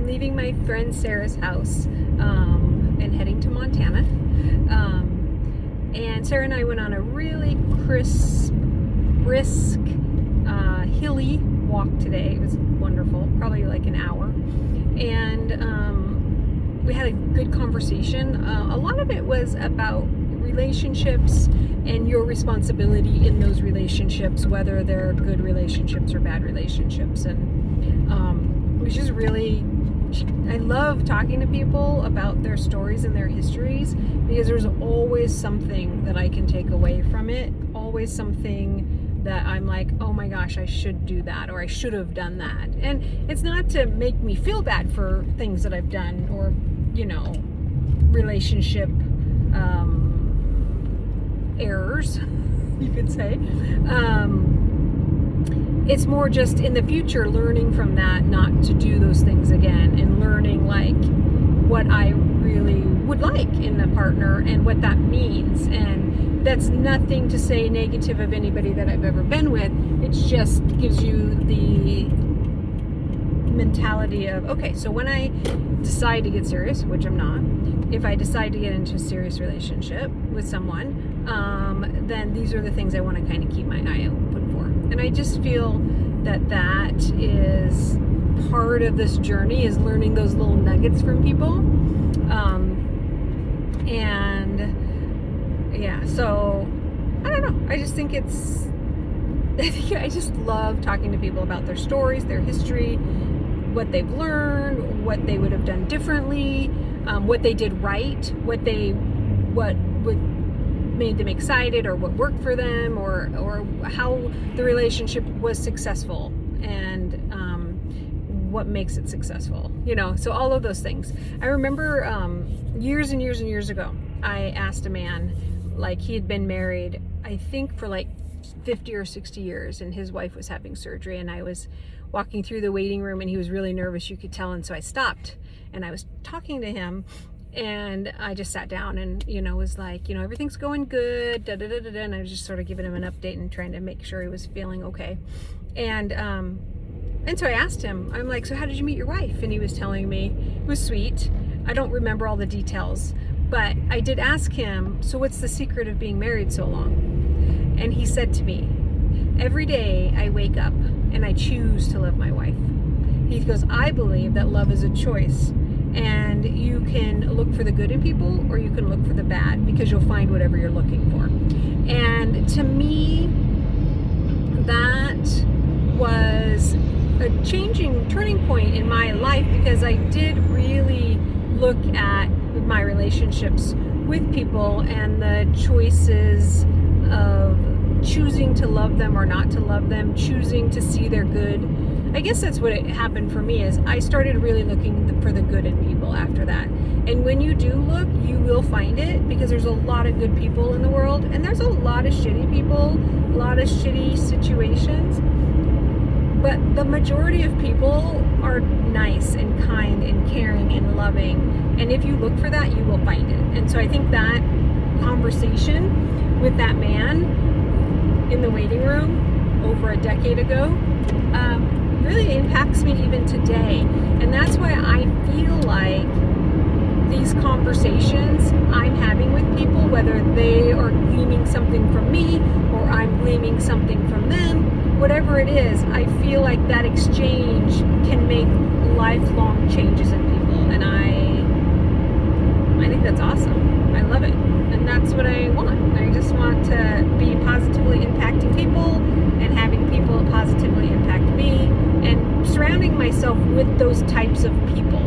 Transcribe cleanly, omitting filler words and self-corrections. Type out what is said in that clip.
leaving my friend Sarah's house and heading to Montana. And Sarah and I went on a really crisp, brisk, hilly walk today. It was wonderful, probably like an hour. And we had a good conversation. A lot of it was about relationships and your responsibility in those relationships, whether they're good relationships or bad relationships. And it was just really, I love talking to people about their stories and their histories, because there's always something that I can take away from it, always something that I'm like, oh my gosh, I should do that, or I should have done that. And it's not to make me feel bad for things that I've done, or, you know, relationship errors, you could say. It's more just in the future learning from that not to do those things again, and learning like what I really would like in a partner and what that means. And that's nothing to say negative of anybody that I've ever been with. It just gives you the mentality of, okay, so when I decide to get serious, which I'm not, if I decide to get into a serious relationship with someone, then these are the things I want to kind of keep my eye open for. And I just feel that that is part of this journey, is learning those little nuggets from people. And yeah, so I don't know. I just think I just love talking to people about their stories, their history, what they've learned, what they would have done differently, what they did right, what made them excited, or what worked for them, or how the relationship was successful, and what makes it successful, you know. So all of those things. I remember years and years and years ago, I asked a man, like, he had been married, I think, for like 50 or 60 years, and his wife was having surgery, and I was walking through the waiting room, and he was really nervous, you could tell. And so I stopped, and I was talking to him, and I just sat down and, you know, was like, you know, everything's going good, da da da da da, and I was just sort of giving him an update and trying to make sure he was feeling okay. And so I asked him, I'm like, so how did you meet your wife? And he was telling me. It was sweet. I don't remember all the details, but I did ask him, so what's the secret of being married so long? And he said to me, every day I wake up and I choose to love my wife. He goes, I believe that love is a choice, and you can look for the good in people, or you can look for the bad, because you'll find whatever you're looking for. And to me, that was a turning point in my life, because I did really look at my relationships with people and the choices of choosing to love them or not to love them, choosing to see their good. I guess that's what happened for me, is I started really looking for the good in people after that. And when you do look, you will find it, because there's a lot of good people in the world, and there's a lot of shitty people, a lot of shitty situations. But the majority of people are nice and kind and caring and loving. And if you look for that, you will find it. And so I think that conversation with that man in the waiting room over a decade ago really impacts me even today. And that's why I feel like these conversations I'm having with people, whether they are gleaming something from me or I'm gleaming something from them, whatever it is, I feel like that exchange can make lifelong changes in people. And I think that's awesome. I love it. And that's what I want. I just want to be positively impacting people and having people positively impact me, and surrounding myself with those types of people.